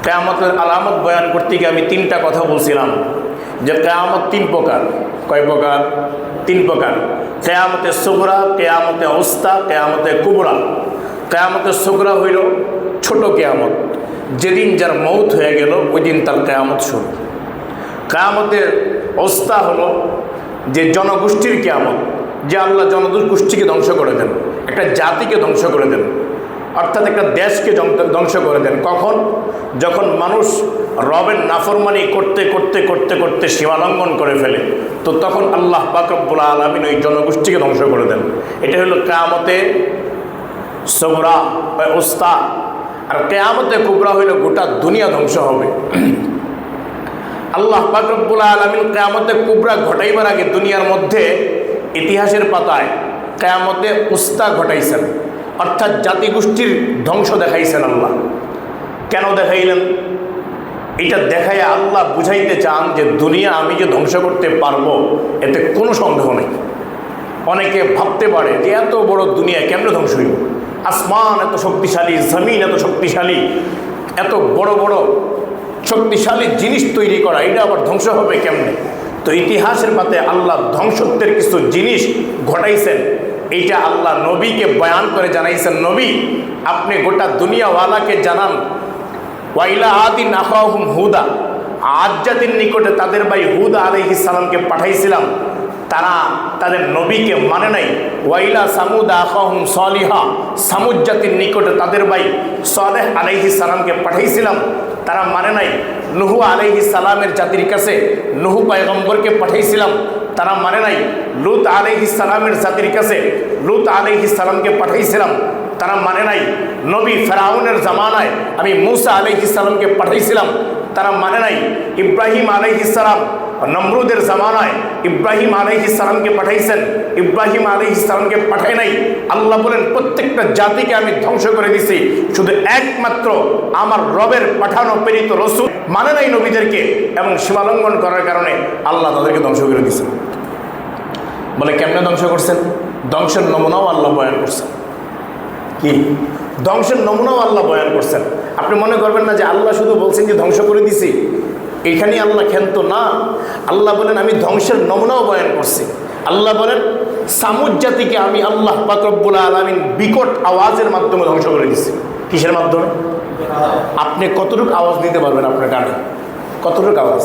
কিয়ামতের আলামত বয়ান করতে গিয়ে আমি তিনটা কথা বলছিলাম যে কিয়ামত তিন প্রকার। কয় প্রকার? তিন প্রকার। কিয়ামতে সুগরা, কিয়ামতে উস্তা, কিয়ামতে কুবরা। কিয়ামতে সুগরা হইল ছোট কিয়ামত, যেদিন যার মৌত হয়ে গেল ওই দিন তার কিয়ামত শুরু। কিয়ামতের উস্তা হলো যে জনগোষ্ঠীর কিয়ামত, যে আল্লাহ জনগোষ্ঠীকে ধ্বংস করে দেন, একটা জাতিকে ধ্বংস করে দেন, অর্থাৎ একটা দেশকে ধ্বংস করে দেন। কখন? যখন মানুষ রবের নাফরমানি করতে করতে করতে করতে সীমালঙ্ঘন করে ফেলে, তো তখন আল্লাহ পাক রব্বুল আলামিন ওই জনগোষ্ঠীকে ধ্বংস করে দেন। এটা হলো কিয়ামতে সুগরা বা উস্তা। আর কিয়ামতে কুবরা হইল গোটা দুনিয়া ধ্বংস হবে। আল্লাহ পাক রব্বুল আলামিন কিয়ামতে কুবরা ঘটাইবার আগে দুনিয়ার মধ্যে ইতিহাসের পাতায় কিয়ামতে উস্তা ঘটাইছেন, অর্থাৎ জাতিগোষ্ঠীর ধ্বংস দেখাইছেন আল্লাহ। কেন দেখাইলেন? এটা দেখাইয়া আল্লাহ বুঝাইতে চান যে দুনিয়া আমি যে ধ্বংস করতে পারবো এতে কোনো সন্দেহ নেই। অনেকে ভাবতে পারে যে এত বড় দুনিয়া কেমনে ধ্বংস হইব, আসমান এত শক্তিশালী, জমিন এত শক্তিশালী, এত বড় বড় শক্তিশালী জিনিস তৈরি করা, এটা আবার ধ্বংস হবে কেমনে? তো ইতিহাসের পাতায় আল্লাহ ধ্বংসত্বের কিছু জিনিস ঘটাইছেন। এইটা আল্লাহ নবীকে বয়ান করে জানাইছেন, নবী আপনি গোটা দুনিয়াওয়ালাকে জানান, ওয়াইলা আদিন আখাহুম হুদা, আদ জাতির নিকটে তাদের ভাই হুদ আলাইহিস সালামকে পাঠাইছিলাম, তারা তাদের নবীকে মানে নাই। ওয়াইলা সামুদ আখাহুম সলিহা, সামুদ জাতির নিকটে তাদের ভাই সালেহ আলাইহিস সালামকে পাঠাইছিলাম, তারা মানে নাই। নুহু আলাইহিস সালামের জাতির কাছে নুহু পয়গম্বরকে পাঠাইছিলাম, তারা মানে নাই। লুত আলাইহিস সালামের জাতির কাছে লুত আলাইহিস সালামকে পাঠাইছিলাম, তারা মানে নাই। নবী ফেরাউনের জামানায় আমি মুসা আলাইহিস সালামকে পাঠাইছিলাম, তারা মানে নাই। ইব্রাহিম আলাইহিস সালাম নমরুদের জামানায় ইব্রাহিম আলাইহিস সালামকে পাঠাইছেন, ইব্রাহিম আলাইহিস সালামকে পাঠাই নাই। আল্লাহ বলেন প্রত্যেকটা জাতিকে আমি ধ্বংস করে দিছি, শুধু একমাত্র আমার রবের পাঠানো প্রেরিত রসূল মানে নাই নবীদেরকে, এবং সীমালঙ্ঘন করার কারণে আল্লাহ তাদেরকে ধ্বংস করে দিয়েছেন। বলে কেমনে ধ্বংস করছেন? ধ্বংসের নমুনাও আল্লাহ বয়ান করছেন। কি ধ্বংসের নমুনাও আল্লাহ বয়ান করছেন। আপনি মনে করবেন না যে আল্লাহ শুধু বলছেন যে ধ্বংস করে দিছি, এইখানেই আল্লাহ ক্ষান্ত না। আল্লাহ বলেন আমি ধ্বংসের নমুনাও বয়ান করছি। আল্লাহ বলেন সামুদ জাতিকে আমি আল্লাহ পাক রব্বুল আলামিন বিকট আওয়াজের মাধ্যমে ধ্বংস করে দিচ্ছি। কিসের মাধ্যমে? আপনি কতটুকু আওয়াজ দিতে পারবেন আপনার গানে? কতটুকু আওয়াজ?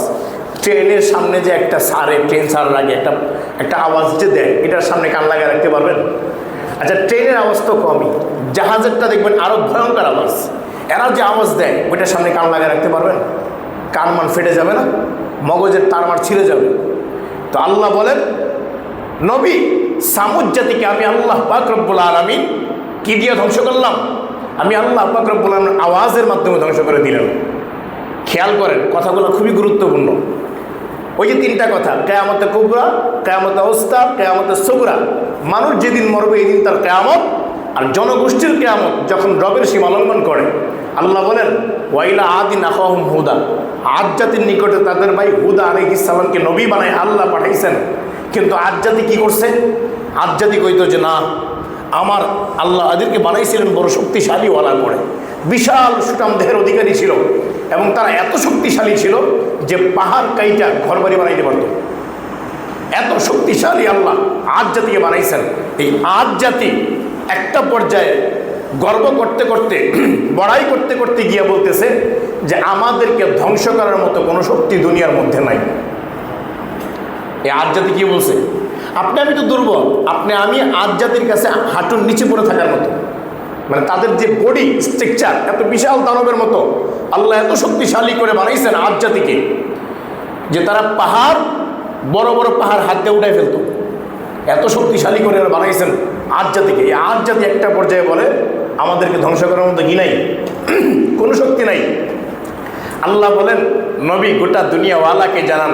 ট্রেনের সামনে যে একটা সারে, ট্রেন সারার আগে একটা আওয়াজ যে দেয়, এটার সামনে কান লাগিয়ে রাখতে পারবেন? আচ্ছা, ট্রেনের আওয়াজ তো কমই, জাহাজেরটা দেখবেন আরও ভয়ঙ্কর আওয়াজ। এরা যে আওয়াজ দেয় ওইটার সামনে কান লাগিয়ে রাখতে পারবেন? কান মান ফেটে যাবে না? মগজের তারমার ছিঁড়ে যাবে। তো আল্লাহ বলেন নবী সামুদ জাতিকে আমি আল্লাহ পাক রব্বুল আলামিন কি দিয়ে ধ্বংস করলাম? আমি আল্লাহ পাক রব্বুল আলামিন আওয়াজের মাধ্যমে ধ্বংস করে দিলাম। খেয়াল করেন, কথাগুলো খুবই গুরুত্বপূর্ণ। ওই যে তিনটা কথা, কিয়ামতে কুবরা, কিয়ামতে উস্তা, কিয়ামতে সুগরা। মানুষ যেদিন মরবে এই দিন তার কিয়ামত। আর জনগোষ্ঠীর কিয়ামত যখন রবের সীমালঙ্ঘন করে। আল্লাহ বলেন ওয়াইলা আদিন আখাহুম হুদা, আদ জাতির নিকটে তাদের ভাই হুদা আলাইহিস সালামকে নবী বানায় আল্লাহ পাঠাইছেন। কিন্তু আদ জাতি কি করছে? আদ জাতি কইতো যে না, আমার আল্লাহ আদেরকে বানাইছিলেন বড় শক্তিশালী ওয়ালা করে, বিশাল সুটাম দেহের অধিকারী ছিল, এবং তারা এত শক্তিশালী ছিল যে পাহাড় কাইটা ঘরবাড়ি বানাইতে পারত। এত শক্তিশালী আল্লাহ আদ জাতিকে বানাইছেন। এই আদ জাতি একটা পর্যায়ে গর্ব করতে করতে, বড়াই করতে করতে গিয়ে বলতেছে যে আমাদেরকে ধ্বংস করার মতো কোনো শক্তি দুনিয়ার মধ্যে নাই। এই আদ জাতি কি বলছে? আপনি আমি তো দুর্বল, আপনি আমি আদ জাতির কাছে হাঁটুর নিচে পড়ে থাকার মতো। মানে তাদের যে বডি স্ট্রাকচার এত বিশাল দানবের মতো, আল্লাহ এত শক্তিশালী করে বানাইছেন আদ জাতিকে যে তারা পাহাড়, বড় বড় পাহাড় হাত দিয়ে উঠাই ফেলতো। এত শক্তিশালী করে বানাইছেন আদ জাতিকে। এই আদ জাতি একটা পর্যায়ে বলে আমাদেরকে ধ্বংস করার মতো কি নাই, কোনো শক্তি নাই। আল্লাহ বলেন নবী গোটা দুনিয়াওয়ালাকে জানান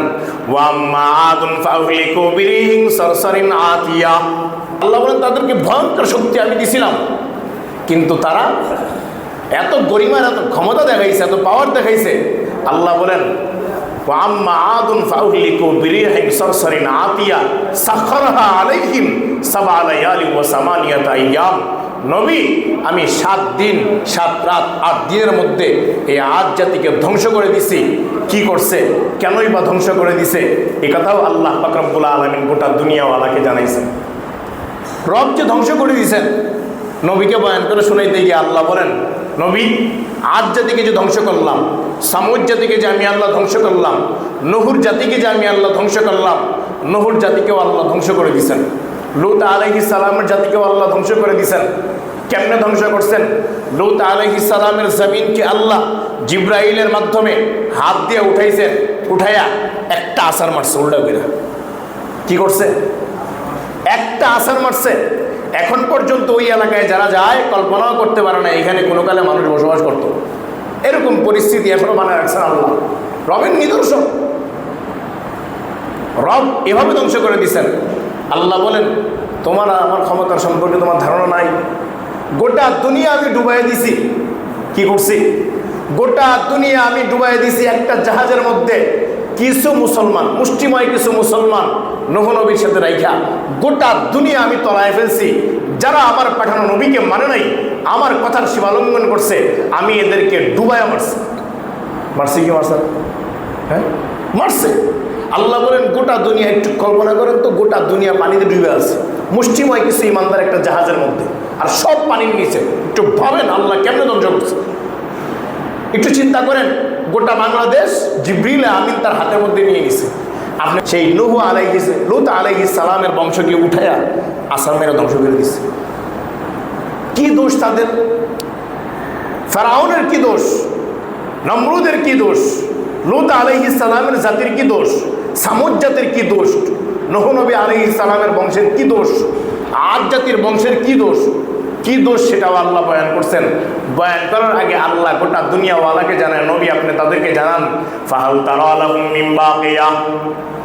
ওয়াম্মা আদুন ফাউলিকু বিরিহিন সারসারিন আতিয়া। আল্লাহ বলেন তাদেরকে ভয়ঙ্কর শক্তি আমি দিছিলাম, কিন্তু তারা এত গরিমার, এত ক্ষমতা দেখাইছে, এত পাওয়ার দেখাইছে। আল্লাহ বলেন ওয়াম্মা আদুন ফাউলিকু বিরিহিন সারসারিন আতিয়া সাখখারহা আলাইহিম সাবআ লায়ালি ওয়া সামানিয়াতা আইয়াম। নবী, আমি 7 দিন 7 রাত 8 দিনের মধ্যে এই আদ জাতিকে ধ্বংস করে দিছি। কি করছে, কেনই বা ধ্বংস করে দিছে, এ কথাও আল্লাহ পাক রব্বুল আলামিন গোটা দুনিয়াওয়ালাকে জানাইছেন। রব যে ধ্বংস করে দিয়েছেন, নবীকে বয়ান করে শুনাইতে গিয়ে আল্লাহ বলেন, নবী, আদ জাতিকে যে ধ্বংস করলাম, সামুদ জাতিকে যে আমি আল্লাহ ধ্বংস করলাম, নূহুর জাতিকে যে আমি আল্লাহ ধ্বংস করলাম, নূহুর জাতিকেও আল্লাহ ধ্বংস করে দিয়েছেন। লূত আলাইহিস সালামের জাতিকেও আল্লাহ ধ্বংস করে দিয়েছেন। কেমনে ধ্বংস করছেন? লূত আলাইহিস সালামের জমিনকে আল্লাহ জিব্রাইলের মাধ্যমে হাত দিয়ে উঠাইছেন, উঠাইয়া একটা আছাড় মারছে উল্টা করে। কি করছে? একটা আছাড় মারছে। এখন পর্যন্ত ওই এলাকায় যারা যায় কল্পনাও করতে পারে না এখানে কোনো কালে মানুষ বসবাস করত। এরকম পরিস্থিতি এখনো বানায় রাখছেন আল্লাহ। রবের নিদর্শন, রব এভাবে ধ্বংস করে দিচ্ছেন। আল্লাহ বলেন, তোমার আমার ক্ষমতার সম্পর্কে তোমার ধারণা নাই। গোটা দুনিয়া আমি ডুবাই দিছি। কি করছি? গোটা দুনিয়া আমি ডুবাই দিছি একটা জাহাজের মধ্যে। কিছু মুসলমান, মুষ্টিময় কিছু মুসলমান নূহ নবীর সাথে রাইখা গোটা দুনিয়া আমি তলায় ফেলছি। যারা আমার পাঠানো নবীকে মানে নাই, আমার কথার সীমালঙ্ঘন করছে, আমি এদেরকে ডুবাইয়া মারছি। মারছি কি মারছে? হ্যাঁ, মারছে। আল্লাহ বলেন গোটা দুনিয়া, একটু কল্পনা করেন তো, গোটা দুনিয়া পানিতে ডুবে আছে, মুষ্টিময় কিছু ইমানদার একটা জাহাজের মধ্যে, আর সব পানির নিচে। একটু ভাবেন আল্লাহ কেমনে ধ্বংস করছে। একটু চিন্তা করেন, গোটা বাংলাদেশ জিবরিল আমিন তার হাতের মধ্যে নিয়ে গেছে। আপনি সেই লূত আলাইহিস সালামের বংশকে উঠাইয়া আসামের ধ্বংস করে দিচ্ছে। কি দোষ তাদের? ফেরাউনের কি দোষ? নমরুদের কি দোষ? লূত আলাইহিস সালামের জাতির কি দোষ? সামুদ জাতির কি দোষ? নূহ নবী আলাইহিস সালামের বংশের কি দোষ? আদ জাতির বংশের কি দোষ? কি দোষ সেটাও আল্লাহ বয়ান করছেন। বয়ান করার আগে আল্লাহ গোটা দুনিয়াওয়ালাকে জানায়, নবী আপনি তাদেরকে জানান, ফাহাল তারা লাহুম মিন বাকিয়া,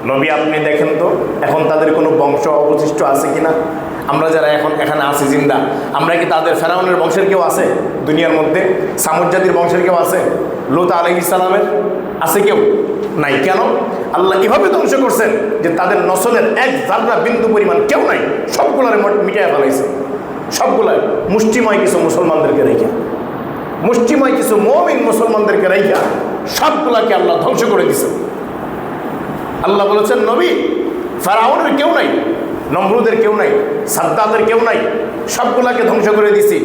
নবী আপনি দেখেন তো এখন তাদের কোনো বংশ অবশিষ্ট আছে কিনা। আমরা যারা এখন এখানে আছি জিন্দা, আমরা কি তাদের ফেরাউনের বংশের কেউ আছে দুনিয়ার মধ্যে? সামুদ জাতির বংশের কেউ আছে? লূত আলাইহিস সালামের আছে কেউ? নাই। কেন? আল্লাহ এভাবে ধ্বংস করছেন যে তাদের নসলের এক জাররা বিন্দু পরিমাণ কেউ নাই, সবগুলারে মিটাইয়া ফেলাইছে। সবগুলাই মুষ্টিময় কিছু মুসলমানদেরকে রেখা, মুষ্টিময় কিছু মুমিন মুসলমানদেরকে রেখা সবগুলাকে আল্লাহ ধ্বংস করে দিছে। আল্লাহ বলেছেন, নবী ফেরাউনের কেউ নাই, নমরুদের কেউ নাই, সাদ্দাতের কেউ নাই, সবগুলাকে ধ্বংস করে দিছি।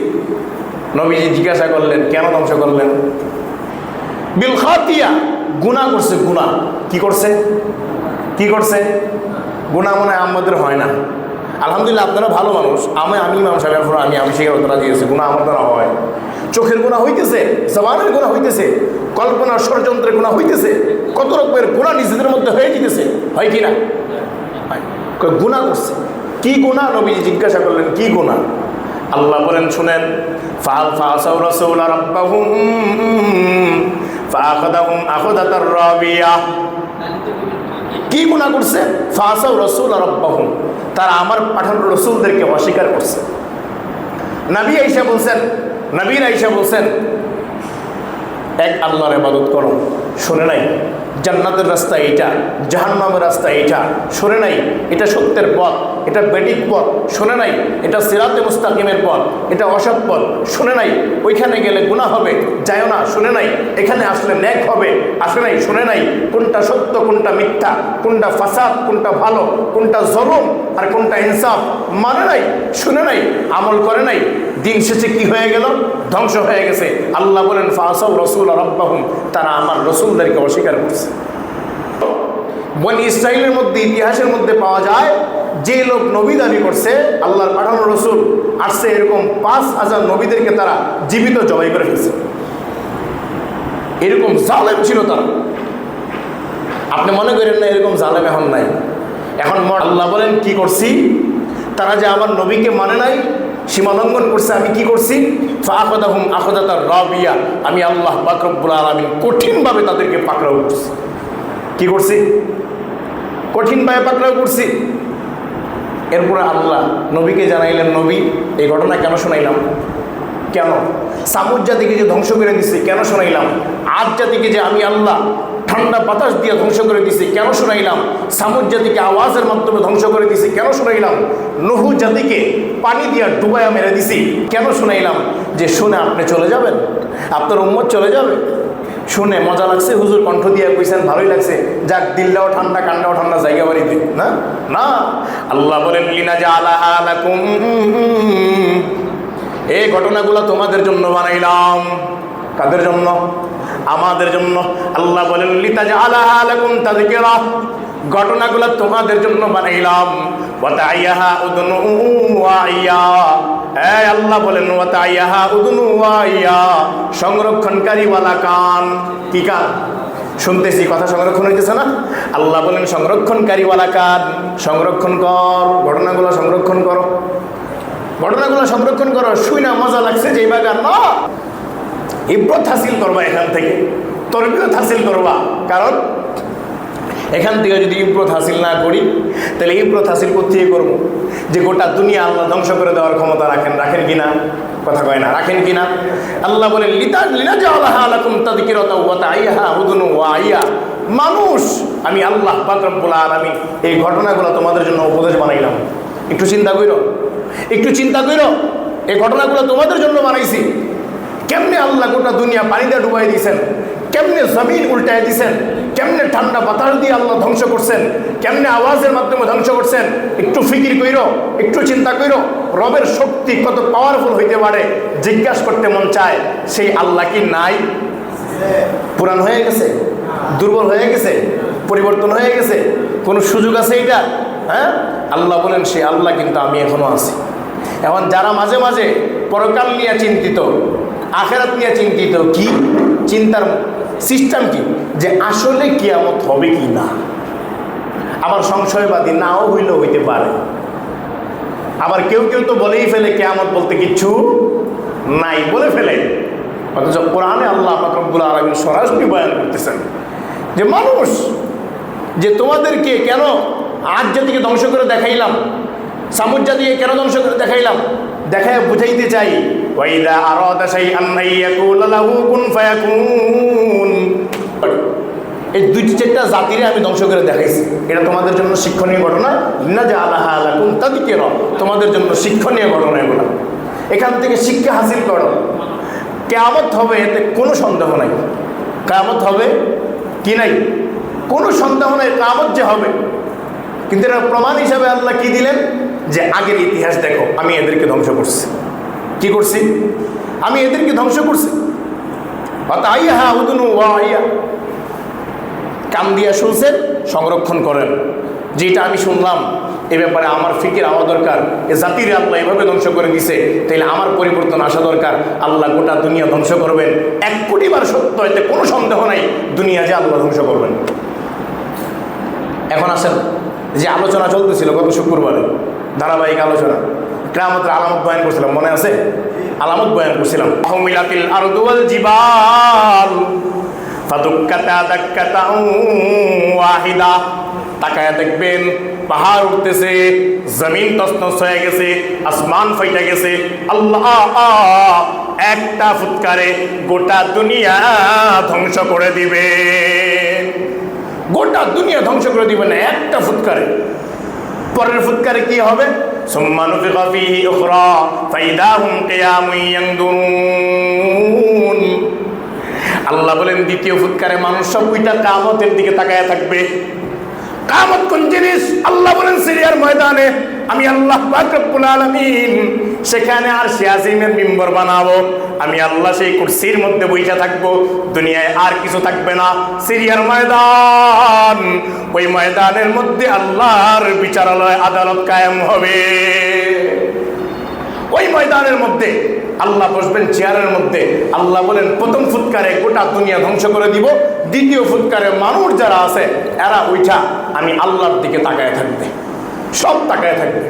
নবীজি জিজ্ঞাসা করলেন, কেন ধ্বংস করলেন? বিল খাতিয়া, গুনাহ করছে। গুনাহ কি করছে? কি করছে? গুনাহ মনে হয় আমাদের হয় না। আলহামদুলিল্লাহ আপনারা ভালো মানুষ। আমি ইমাম সাহেব, আমি শিখে তারা দিয়েছি, গুনাহ আমার দ্বারা হয়। চোখের গুনাহ হইতেছে, জবানের গুনাহ হইতেছে, কল্পনার ষড়যন্ত্রের গুনাহ হইতেছে, কত রকমের গুনাহ নিজেদের মধ্যে হয়ে যেতেছে, হয় কি না? গুনাহ করছে। কি গুনাহ? নবীজি জিজ্ঞাসা করলেন, কি গুনাহ? আল্লাহ বলেন শুনেন, ফাআসাউ রাসূলা রাব্বাহুম ফাআখাযাহুম আখাযাতার রাবিয়া। কি গুনাহ করছে? ফাআসাউ রাসূলা রাব্বাহুম, তারা আমার পাঠানো রসুলদেরকে অস্বীকার করছে। নবী আয়েশা বলছেন এক আল্লাহর ইবাদত করো, শুনে নাই জান্নাতের রাস্তা এইটা, জাহান্নামের রাস্তা এইটা, শুনে নাই এটা সত্যের পথ, এটা বেঠিক পথ, শুনে নাই এটা সিরাতে মুস্তাকিমের পথ, এটা অসৎ পথ, শুনে নাই ওইখানে গেলে গুনাহ হবে, যায়ও না, শুনে নাই এখানে আসলে নেক হবে, আসে নাই, শুনে নাই কোনটা সত্য কোনটা মিথ্যা, কোনটা ফাসাদ কোনটা ভালো, কোনটা জুলুম আর কোনটা ইনসাফ, মানে নাই, শুনে নাই, আমল করে নাই। দিন শেষে কি হয়ে গেল? ধ্বংস হয়ে গেছে। আল্লাহ বলেন ফাআসাউ রাসূলা রাব্বাহুম, তারা আমার রসুলদেরকে অস্বীকার করছে। বনি ইসরাইলের মধ্যে ইতিহাসের মধ্যে পাওয়া যায়, যে লোক নবী দাবি করছে, আল্লাহর পাঠানো রসুল আসছে, এরকম 5000 নবীদেরকে তারা জীবিত জবাই করে ফেলছে। এরকম জালেম ছিল তারা। আপনি মনে করেন না এরকম জালেম এখন নাই? এখন আল্লাহ বলেন কি করছি? তারা যে আমার নবীকে মানে নাই, সীমালঙ্ঘন করছে, আমি কি করছি? ফাআখাযাহুম আখাযাতার রাবিয়া, আমি আল্লাহ পাক রব্বুল আলামিন কঠিনভাবে তাদেরকে পাকড়াও করছি। কি করছি? কঠিনভাবে পাকড়াও করছি। এরপরে আল্লাহ নবীকে জানাইলেন, নবী এই ঘটনা কেন শোনাইলাম? কেন? সামুদ জাতিকে যে ধ্বংস করে দিচ্ছি কেন শোনাইলাম? আদ জাতিকে যে আমি আল্লাহ ঠান্ডা বাতাস দিয়ে ধ্বংস করে দিছি, কেন শুনাইলাম? সামুদ জাতিকে আওয়াজের মাধ্যমে ধ্বংস করে দিছি, কেন শুনাইলাম? নূহ জাতিকে পানি দিয়া ডুবাইয়া মেরে দিছি, কেন শুনাইলাম? যে শুনে আপনি চলে যাবেন, আপনার উম্মত চলে যাবে। শুনে মজা লাগছে, হুজুর কণ্ঠ দিয়ে কইছেন, ভালোই লাগছে, যাক দিলটাও ঠান্ডা কান্নাও ঠান্ডা, জায়গা বাড়িতে না। না, আল্লাহ বলেন লিনাজআলাহা লাকুম, এই ঘটনাগুলো তোমাদের জন্য বানাইলাম। কাদের জন্য? আমাদের জন্য। আল্লাহ বলেন লিতাজআলাহা লাকুম তাযকিরা, ঘটনাগুলো তোমাদের জন্য বানাইলাম। ওয়া তাইয়াহা উযুনু ওয়াইয়া, এই আল্লাহ বলেন ওয়া তাইয়াহা উযুনু ওয়াইয়া, সংরক্ষণকারী ওয়ালা কান। কি কান? শুনতেছি, কথা সংরক্ষণ হইতেছে না? আল্লাহ বলেন সংরক্ষণকারী ওয়ালা কান, সংরক্ষণ কর, ঘটনাগুলো সংরক্ষণ করো, ঘটনাগুলো সংরক্ষণ করো। শুই না মজা লাগছে যে বাগান না, ইব্রত হাসিল করবা, এখান থেকে তরবিয়ত হাসিল করবা। কারণ এখান থেকে যদি ইব্রত হাসিল না করি, তাহলে ইব্রত হাসিল করতে করবো যে গোটা দুনিয়া আল্লাহ ধ্বংস করে দেওয়ার ক্ষমতা রাখেন। রাখেন কিনা? কথা কয় না, রাখেন কিনা? আল্লাহ বলেন লিনাজআলাহা লাকুম তাযকিরাতাও ওয়া তাইয়াহা উযুনু ওয়াইয়া, মানুষ আমি আল্লাহ পাক রব্বুল আলামিন এই ঘটনাগুলো তোমাদের জন্য উপদেশ বানাইলাম। একটু চিন্তা কইরো, একটু চিন্তা কইরো, এই ঘটনাগুলো তোমাদের জন্য বানাইছি। কেমনে আল্লাহ গোটা দুনিয়া পানিতে ডুবাই দিয়েছেন, কেমনে জমিন উল্টায় দিয়েছেন, কেমনে ঠান্ডা বাতাস দিয়ে আল্লাহ ধ্বংস করছেন, কেমনে আওয়াজের মাধ্যমে ধ্বংস করছেন। একটু ফিকির কইরো, একটু চিন্তা কইরো। রবের শক্তি কত পাওয়ারফুল হইতে পারে জিজ্ঞাসা করতে মন চায়। সেই আল্লাহ কি নাই? পুরান হয়ে গেছে, দুর্বল হয়ে গেছে, পরিবর্তন হয়ে গেছে, কোনো সুযোগ আছে এটা? হ্যাঁ, আল্লাহ বলেন সেই আল্লাহ কিন্তু আমি এখনো আছি। এখন যারা মাঝে মাঝে পরকাল নিয়ে চিন্তিত, আখেরাত নিয়ে চিন্তিত, কি চিন্তার সিস্টেম কি? যে আসলে কিয়ামত হবে কি না। আবার সংশয়বাদী নাও হইলেও হইতে পারে। আবার কেউ কেউ তো বলেই ফেলে কিয়ামত বলতে কিচ্ছু নাই, বলে ফেলে। অথচ কোরআনে আল্লাহ পাক রব্বুল আলামিন সরাসরি বয়ান করতেছেন যে মানুষ, যে তোমাদেরকে কেন আদ জাতিকে ধ্বংস করে দেখাইলাম, সামুদ জাতিকে কেন ধ্বংস করে দেখাইলাম, দেখায় বুঝাইতে চাই। ওয়াইদা আরাদা শাইআন আইয়াকুলা লাহু কুন ফায়াকুন, এই দুইটি চারটা জাতিরে আমি ধ্বংস করে দেখাইছি। এটা তোমাদের জন্য শিক্ষণীয় ঘটনা। লিনাজআলাহা লাকুম তাযকিরা, তোমাদের জন্য শিক্ষণীয় ঘটনা এগুলো। এখান থেকে শিক্ষা হাসিল করো। কিয়ামত হবে, এতে কোনো সন্দেহ নাই। কিয়ামত হবে কি নাই, কোনো সন্দেহ নাই, কিয়ামত যে হবে। কিন্তু এর প্রমাণ হিসাবে আল্লাহ কি দিলেন? যে আগের ইতিহাস দেখো, আমি এদেরকে ধ্বংস করছি। কি করছি? আমি এদেরকে ধ্বংস করছি। তাইয়াহা উযুনু ওয়াইয়া, কান দিয়া শুনছেন, সংরক্ষণ করেন। যেটা আমি শুনলাম এ ব্যাপারে আমার ফিকির হওয়া দরকার। এ জাতির আল্লাহ এভাবে ধ্বংস করে দিছে, তাইলে আমার পরিবর্তন আসা দরকার। আল্লাহ গোটা দুনিয়া ধ্বংস করবেন, 1 কোটিবার সত্য, এতে কোনো সন্দেহ নাই দুনিয়া যে আল্লাহ ধ্বংস করবেন। এখন আসেন, যে আলোচনা চলতেছিল গত শুক্রবারে, ধারাবাহিক আলোচনা, কিয়ামতের আলামত বয়ান করছিলাম, মনে আছে? আলামত বয়ান করছিলাম। হুমিলাতিল আরদু ওয়াল জিবাল ফাদুক্কাতা দাক্কাতাও ওয়াহিদা, তাকায়া দেখবেন পাহাড় উঠতেছে, জমিন তছনছ হয়ে গেছে, আসমান ফাইটা গেছে। আল্লাহ একটা ফুৎকারে গোটা দুনিয়া ধ্বংস করে দিবে। গোটা দুনিয়া ধ্বংস করে দিবে না একটা ফুৎকারে। পরের ফুৎকারে কি হবে? সুম্মা নুফিখা ফীহি উখরা ফাইদা হুম কিয়ামুন ইয়ানদুরুন। আল্লাহ বলেন দ্বিতীয় ফুৎকারে মানুষ সব ওইটা কিয়ামতের দিকে তাকায়া থাকবে। কিয়ামত কোন জিনিস? আল্লাহ বলেন সিরিয়ার ময়দানে আমি আল্লাহ পাক রব্বুল আলামিন সেখানে আরশে আজিমের মিম্বর বানাবো। আমি আল্লাহ সেই কুরসির মধ্যে বইসা থাকবো, দুনিয়ায় আর কিছু থাকবে না। সিরিয়ার ময়দান, ওই ময়দানের মধ্যে আল্লাহর বিচারালয় আদালত কায়েম হবে। ওই ময়দানের মধ্যে আল্লাহ বসবেন চেয়ারের মধ্যে। আল্লাহ বলেন প্রথম ফুৎকারে গোটা দুনিয়া ধ্বংস করে দিব, দ্বিতীয় ফুৎকারে মানুষ যারা আছে এরা উঠা আমি আল্লাহর দিকে তাকায় থাকবে, সব তাকায় থাকবে।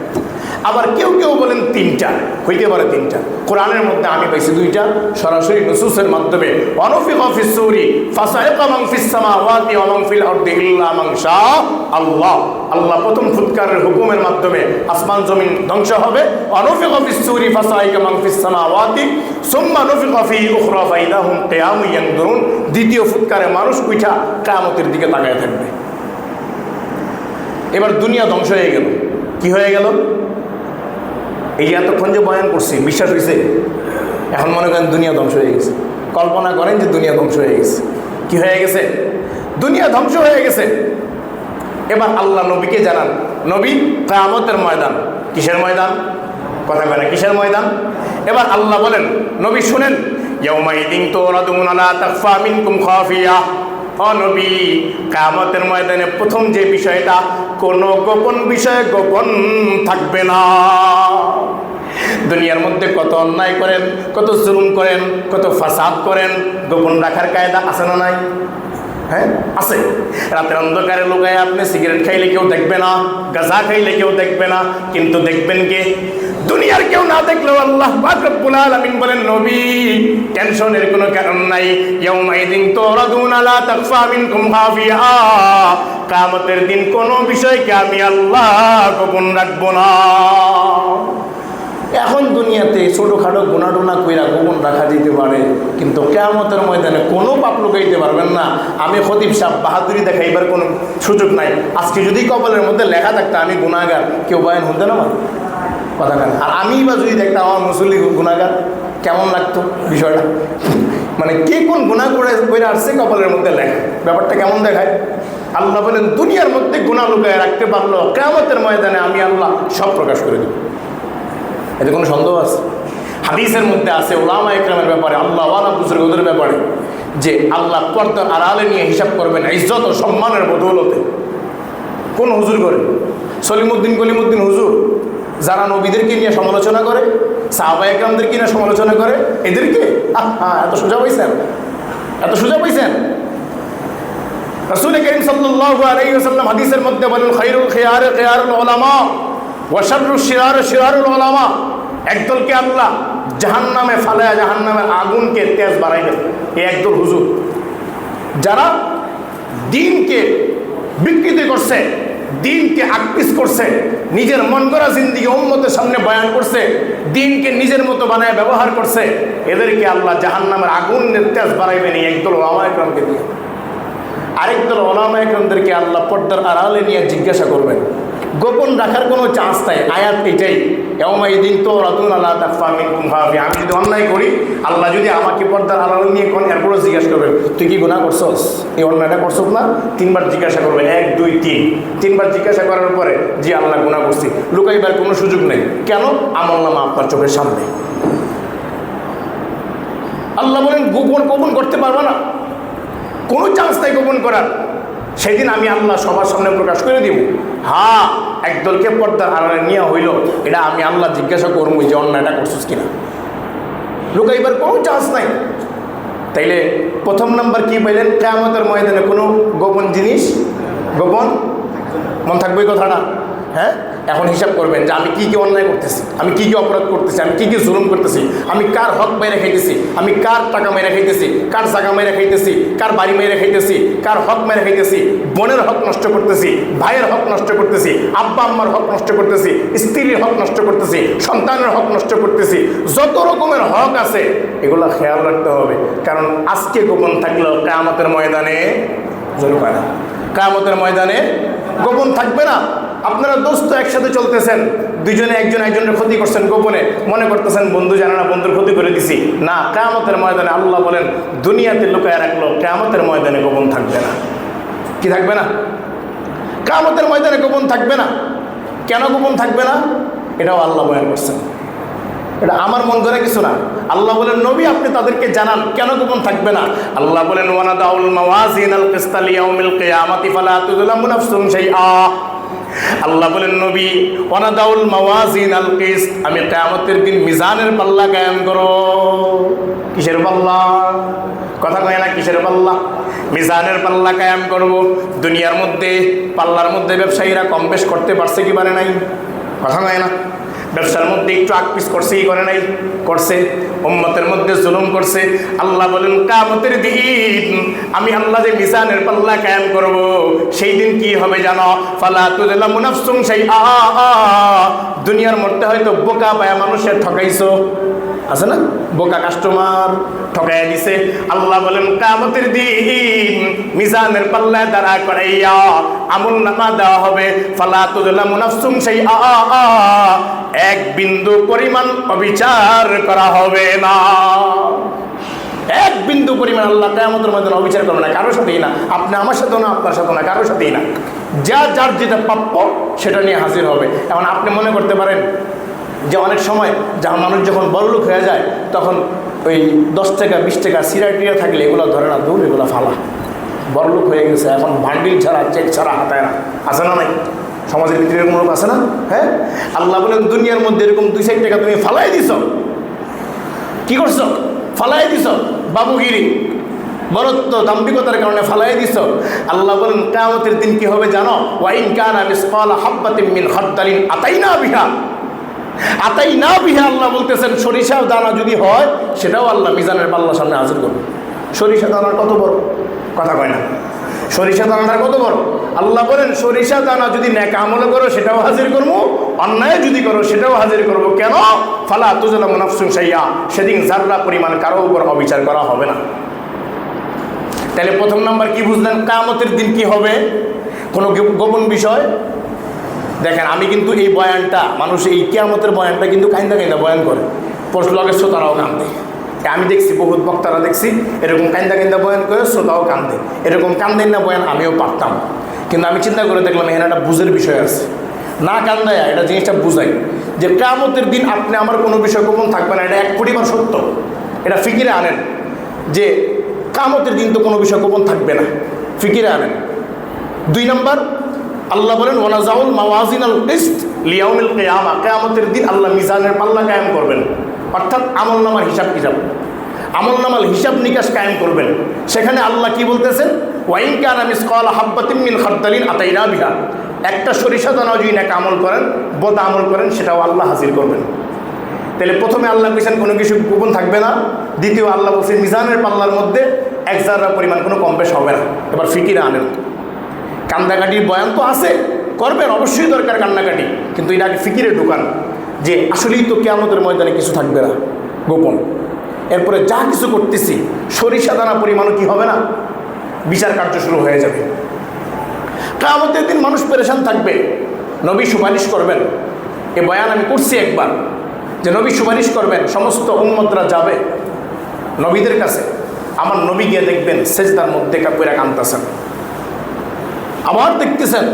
আবার কেউ কেউ বলেন 3টা, হইতে পারে 3টা। কোরআনের মধ্যে আমি পাইছি 2টা, সরাসরি নুসুসের মাধ্যমে। ওয়ানুফিখা ফিস-সূরি ফাসাইকা মান ফিস সামাওয়াতি ওয়া মান ফিল আরদি ইল্লা মান শাআ আল্লাহ। আল্লাহ প্রথম ফুৎকারের হুকুমের মাধ্যমে আসমান জমিন ধ্বংস হবে। ওয়ানুফিখা ফিস-সূরি ফাসাইকা মান ফিস সামাওয়াতি সুম্মা নুফিখা ফি উখরা ফাইদা হুম কিয়ামুন ইয়ানদুরুন। দ্বিতীয় ফুৎকারে মানুষ উঠা কিয়ামতের দিকে তাকায় থাকবে। এবার দুনিয়া ধ্বংস হয়ে গেল। কি হয়ে গেল? এই এতক্ষণ যে বয়ান করছি, বিশ্বাস হয়েছে? এখন মনে করেন দুনিয়া ধ্বংস হয়ে গেছে। কল্পনা করেন যে দুনিয়া ধ্বংস হয়ে গেছে। কি হয়ে গেছে? দুনিয়া ধ্বংস হয়ে গেছে। এবার আল্লাহ নবীকে জানান, নবী কিয়ামতের ময়দান। কিসের ময়দান? কথা বলে কিসের ময়দান? এবার আল্লাহ বলেন, নবী শুনেন, ইয়াউমাইদিন তুরাদুনা লা তাখফা মিনকুম খাফিয়া। ও নবী, কিয়ামতের ময়দানে প্রথম যে বিষয়টা, কোনো গোপন বিষয় গোপন থাকবে না। দুনিয়ার মধ্যে কত অন্যায় করেন, কত জুলুম করেন, কত ফাসাদ করেন, গোপন রাখার কায়দা আছে না নাই? হ্যাঁ, আছে। রাতের অন্ধকারে লুকায় আপনি সিগারেট খাইলে কেউ দেখবে না, গাঁজা খাইলে কেউ দেখবে না, কিন্তু দেখবেন কে? দুনিয়ার কেউ না দেখলেও আল্লাহ পাক রব্বুল আলামিন বলেন, নবী টেনশনের কোনো কারণ নাই। ইয়াউমাইদিন তুরাদুনা লা তাখফা মিনকুম খাফিয়া। কিয়ামতের দিন কোনো বিষয়কে আমি আল্লাহ গোপন রাখবো না। এখন দুনিয়াতে ছোটোখাটো গুণাটুনা কইরা গোপন রাখা যেতে পারে, কিন্তু কিয়ামতের ময়দানে কোনো পাপ লুকাইতে পারবেন না। আমি খতিব সাহেব বাহাদুরি দেখাইবার কোনো সুযোগ নাই। আজকে যদি কপালের মধ্যে লেখা থাকতো আমি গুনাহগার, কেউ বয়ান হতো না আমার কথা কেন? আর আমি বা যদি দেখতাম আমার মুসল্লি গুনাহগার, কেমন লাগতো বিষয়টা? মানে কে কোন গুনাহ করে আসছে কপালের মধ্যে লেখা, ব্যাপারটা কেমন দেখায়? আল্লাহ বলেন, দুনিয়ার মধ্যে গুনাহ লুকায় রাখতে পারলো, কিয়ামতের ময়দানে আমি আল্লাহ সব প্রকাশ করে দেব। এতে কোনো সন্দেহ আছে? হাদিসের মধ্যে আছে উলামা ইকরামের ব্যাপারে, আল্লাহ ওয়ালা বুজুর্গদের ব্যাপারে, যে আল্লাহ পর্দার আড়ালে নিয়ে হিসাব করবেন ইজ্জত ও সম্মানের বদৌলতে। কোন হুজুর করে? সলিমুদ্দিন কলিমুদ্দিন হুজুর, যারা নবীদেরকে নিয়ে সমালোচনা করে, সাহাবা ইকরামদেরকে নিয়ে সমালোচনা করে, এদেরকে এত সোজা পাইছেন? এত সোজা পাইছেন? রাসূল কারীম সাল্লাল্লাহু আলাইহি ওয়াসাল্লাম হাদিসের মধ্যে বলেন, খায়রুল খিয়ার খিয়ারুল উলামা ওয়া শাররুশ শিরার শিরারুল উলামা। একদলকে আল্লাহ জাহান্নামে ফালায়া জাহান্নামের আগুনকে তেজ বাড়াইবেন, এই একদল হুজুর যারা দ্বীনকে বিকৃতি করছে, দ্বীনকে আকপিস করছে, নিজের মন করা জিন্দেগি উম্মতের সামনে বয়ান করছে, দ্বীনকে নিজের মতো বানায় ব্যবহার করছে, এদেরকে আল্লাহ জাহান্নামের আগুনের তেজ বাড়াইবেন এই একদল উলামা ইকরামকে দিয়ে। আরেকদল উলামা ইকরামদেরকে আল্লাহ পর্দার আড়ালে নিয়ে জিজ্ঞাসা করবেন। গোপন রাখার কোনো চান্স নাই। আয়াত এটাই, ইয়াউমাইদিন তুরাদুনা লা তাখফা মিনকুম খাফিয়া। আমি যদি অন্যায় করি, আল্লাহ যদি আমাকে পর্দার আড়ালে নিয়ে কোন এরপরও জিজ্ঞাসা করবেন, তুই কি গুনাহ করছস, এই অন্যায়টা করছস না? 3বার জিজ্ঞাসা করবে, 1 2 3। 3বার জিজ্ঞাসা করার পরে জি আল্লাহ গুনাহ করছি, লুকাইবার কোনো সুযোগ নেই। কেন? আমলনামা আপনার চোখের সামনে। আল্লাহ বলেন, গোপন করতে পারবে না, কোনো চান্স নাই গোপন করার। সেদিন আমি আল্লাহ সবার সামনে প্রকাশ করে দিব। হ্যাঁ, একদলকে পর্দার আড়ালে নেওয়া হইল, এটা আমি আল্লাহ জিজ্ঞাসা করবো যে অন্যায়টা করছিস কিনা, লুকাইবার কোনো চান্স নাই। তাইলে প্রথম নাম্বার কি পাইলেন? কিয়ামতের ময়দানে কোনো গোপন জিনিস গোপন মন থাকবে এই কথাটা। হ্যাঁ, এখন হিসাব করবেন যে আমি কি কি অন্যায় করতেছি, আমি কি কি অপরাধ করতেছি, আমি কি কি জুলুম করতেছি, আমি কার হক মেরে খাইতেছি, আমি কার টাকা মেরে খাইতেছি, কার জায়গা মেরে খাইতেছি, কার বাড়ি মেরে খাইতেছি, কার হক মেরে খাইতেছি, বোনের হক নষ্ট করতেছি, ভাইয়ের হক নষ্ট করতেছি, আব্বা আম্মার হক নষ্ট করতেছি, স্ত্রীর হক নষ্ট করতেছি, সন্তানের হক নষ্ট করতেছি, যত রকমের হক আছে এগুলো খেয়াল রাখতে হবে। কারণ আজকে গোপন থাকলেও কিয়ামতের ময়দানে জোর পায় না, কিয়ামতের ময়দানে গোপন থাকবে না। আপনারা দোস্ত একসাথে চলতেছেন, দুজনে একজন একজনের ক্ষতি করছেন গোপনে, মনে করতেছেন বন্ধু জানে না, বন্ধুর ক্ষতি করে দিছি না। কিয়ামতের ময়দানে আল্লাহ বলেন, দুনিয়াতে লুকায় রাখলো, কিয়ামতের ময়দানে গোপন থাকবে না। কি থাকবে না? কিয়ামতের ময়দানে গোপন থাকবে না। কেন গোপন থাকবে না? এটাও আল্লাহ বয়ান করছেন, এটা আমার মন ধরে কিছু না। আল্লাহ বলেন, নবী আপনি তাদেরকে জানান কেন গোপন থাকবে না। আল্লাহ বলেন, ওয়ানাদাউল মাওয়াজিনাল কিসতা লিয়াউমিল কিয়ামাতি ফালা তুযলামু নাফসুন শাইআ। আল্লাহ বলেন, নবী ওয়ানাদাউল মাওয়াজিনাল কিসত, আমি কিয়ামতের দিন মিজানের পাল্লা কায়েম করো। কিসের পাল্লা? কথা কয় না, কিসের পাল্লা? মিজানের পাল্লা কায়েম করব। দুনিয়ার মধ্যে পাল্লার মধ্যে ব্যবসায়ীরা কম বেশ করতে পারছে কি পারে নাই? কথা কয় না। ব্যবসার মধ্যে একটু আকপিস করছে, কি করে নাই? করছে। উম্মতের মধ্যে জুলুম করছে। আল্লাহ বলেন কিয়ামতের দিন আমি আল্লাহ যে মিজানের পাল্লা কায়েম করব, সেই দিন কি হবে জানো? ফালা তুযলামু নাফসুন শাইআ। দুনিয়ার মধ্যে হয়তো বোকা পায়া মানুষের ঠকাইছো, আছে না? বোকা কাস্টমার ঠকাইয়া দিছে। আল্লাহ বলেন কিয়ামতের দিন মিজানের পাল্লা দাঁড়া করাইয়া আমলনামা দেওয়া হবে। ফালা তুযলামু নাফসুন শাইআ, এক বিন্দু পরিমাণ অবিচার করা হবে না। এক বিন্দু পরিমাণ আল্লাহ কিয়ামতের ময়দানে অবিচার করবে না, কারোর সাথেই না। আপনি আমার সাথেও না, আপনার সাথেও না, কারোর সাথেই না। যার যেটা প্রাপ্য সেটা নিয়ে হাজির হবে। এখন আপনি মনে করতে পারেন যে অনেক সময় যা মানুষ যখন বড়লোক হয়ে যায় তখন ওই 10 টাকা 20 টাকা সিরাটিয়া থাকলে এগুলো ধরে না, দূর এগুলো ফালা। বড়লোক হয়ে গেছে, এখন বান্ডিল ছাড়া চেক ছাড়া হাতায় না, আছে না? নাই সমাজের ভিতরে এরকম লোক আছে না? হ্যাঁ, আল্লাহ বলেন দুনিয়ার মধ্যে এরকম 2-4 টাকা তুমি ফালাই দিছ। কি করছো? ফালাই দিছ। বাবুগিরি, বরত্ব, দাম্ভিকতার কারণে ফালাই দিছ। আল্লাহ বলেন কিয়ামতের দিন কি হবে জানো? ওয়াইন কানা মিসকালা হাববাতিন মিন খারদালিন আতাইনা বিহা। আতাইনা বিহা, আল্লাহ বলতেছেন সরিষা দানা যদি হয় সেটাও আল্লাহ মিজানের পাল্লার সামনে হাজির করবে। সরিষা দানার কত বড় কথা কয় না? সরিষা দানাটা কত বড়? আল্লাহ বলেন সরিষা দানা যদি নেক আমল করো সেটাও হাজির করবো, অন্যায় যদি করো সেটাও হাজির করবো। কেন? ফালা তুযলামু নাফসুন শাইআ, সেদিন যাররা পরিমাণ কারো উপর অবিচার করা হবে না। তাহলে প্রথম নাম্বার কি বুঝলেন? কিয়ামতের দিন কি হবে? কোনো গোপন বিষয়? দেখেন, আমি কিন্তু এই বয়ানটা, মানুষ এই কিয়ামতের বয়ানটা কিন্তু কাইন্দা কাইন্দা বয়ান করে, লগের শ্রোতারাও কান্দে। আমি দেখছি বহুত বক্তারা দেখছি এরকম কাইন্দা কাইন্দা বয়ান করে, শ্রোতাও কান্দে। এরকম কান্দেন না বয়ান আমিও পারতাম, কিন্তু আমি চিন্তা করে দেখলাম এখানে একটা বুঝের বিষয় আছে। না কান্দায়া এটা জিনিসটা বুঝাই যে কিয়ামতের দিন আপনি আমার কোনো বিষয় গোপন থাকবে না, এটা 1 কোটিবার সত্য। এটা ফিকিরে আনেন যে কিয়ামতের দিন তো কোনো বিষয় গোপন থাকবে না, ফিকিরে আনেন। 2 নম্বর, আল্লাহ বলেন ওয়ানাজাউল মাওয়াজিনাল কিসত লিয়াউমিল কিয়ামা, কিয়ামতের দিন আল্লাহ মিজানের পাল্লা কায়েম করবেন, অর্থাৎ আমলনামার হিসাব কিতাব, আমলনামার হিসাব নিকাশ কায়েম করবেন। সেখানে আল্লাহ কি বলতেছেন? ওয়াইন কানা মিসকালা হাববাতিন মিন খারদালিন আতাইনা বিহা, একটা সরিষা দানা যদি নেক আমল করেন, বদ আমল করেন, সেটাও আল্লাহ হাজির করবেন। তাহলে প্রথমে আল্লাহ বলছেন কোনো কিছু গোপন থাকবে না। দ্বিতীয় আল্লাহ বলছেন মিজানের পাল্লার মধ্যে 1 জাররা পরিমাণ কোনো কম বেশ হবে না। এবার ফিকিরে আনেন। কান্দাকাটির বয়ান তো আছে, করবেন, অবশ্যই দরকার কান্নাকাটি, কিন্তু এটা আগে ফিকিরে ঢোকান যে আসলেই তো কিয়ামতের ময়দানে কিছু থাকবে না গোপন। এরপরে যা কিছু করতেছি সরিষা দানা পরিমাণও কি হবে না, বিচার কার্য শুরু হয়ে যাবে। কিয়ামতের দিন মানুষ পেরেশান থাকবে, নবী সুপারিশ করবেন। এ বয়ান আমি করছি একবার যে নবী সুপারিশ করবেন, সমস্ত উম্মতরা যাবে নবীদের কাছে। আমার নবী গিয়ে দেখবেন সেজদার মধ্যে কাপড়া কাঁদতেছেন। আবার দেখতেছেন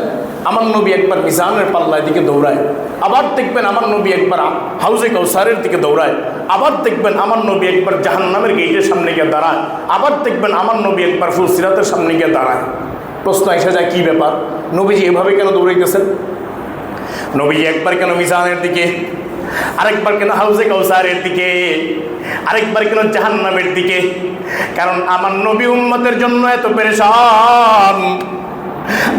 আমার নবী একবার মিজানের পাল্লার দিকে দৌড়ায়, আবার দেখবেন আমার নবী একবার হাউজে কাউসারের দিকে দৌড়ায়, আবার দেখবেন আমার নবী একবার জাহান্নামের গেটের সামনে গিয়ে দাঁড়ায়, আবার দেখবেন আমার নবী একবার ফুলসিরাতের সামনে গিয়ে দাঁড়ায়। প্রশ্ন এসে যায় কি ব্যাপার, নবীজি এভাবে কেন দৌড়াইতেছেন? নবীজি একবার কেন মিজানের দিকে, আরেকবার কেন হাউজে কাউসারের দিকে, আরেকবার কেন জাহান্নামের দিকে? কারণ আমার নবী উম্মতের জন্য এত পেরেশান।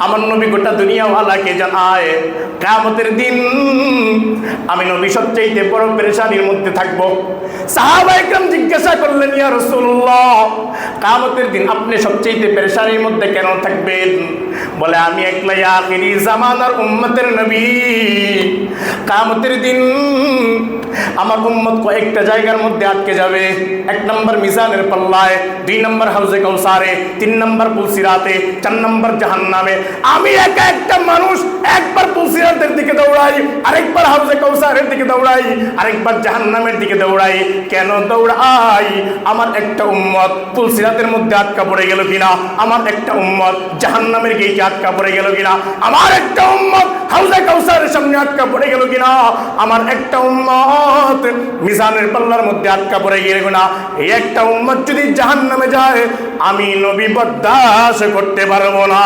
আমার নবী গোটা দুনিয়াওয়ালাকে জানায় কিয়ামতের দিন আমি নবী সবচেয়ে বড় পেরেশানির মধ্যে থাকবো। সাহাবায়ে কেরাম জিজ্ঞাসা করলেন, ইয়া রাসূলুল্লাহ, কিয়ামতের দিন আপনি সবচেয়ে পেরেশানির মধ্যে কেন থাকবেন? বলে আমি একলাই আখিরি জামানার উম্মতের নবী। কিয়ামতের দিন আমার উম্মত কয়েকটা জায়গার মধ্যে আটকে যাবে। 1 নম্বর মিজানের পাল্লায়, 2 নম্বর হাউজে কাউসারে, 3 নম্বর পুলসিরাতে, 4 নম্বর জাহান্নামে। আমি একা একটা মানুষ একবার পুলসিরাতের দিকে দৌড়াই, আরেকবার হাউজে কাউসারের দিকে দৌড়াই, আরেকবার জাহান্নামের দিকে দৌড়াই। কেন দৌড়াই? আমার একটা উম্মত পুলসিরাতের মধ্যে আটকা পড়ে গেল কিনা, আমার একটা উম্মত জাহান্নামের গেটে আটকা পড়ে গেল কিনা, আমার একটা উম্মত হাউজে কাউসারের সামনে আটকা পড়ে গেল কিনা, আমার একটা উম্মত মিজানের পাল্লার মধ্যে আটকা পড়ে গেল কিনা। এই একটা উম্মত যদি জাহান্নামে যায় আমি নবী বরদাশত করতে পারবো না।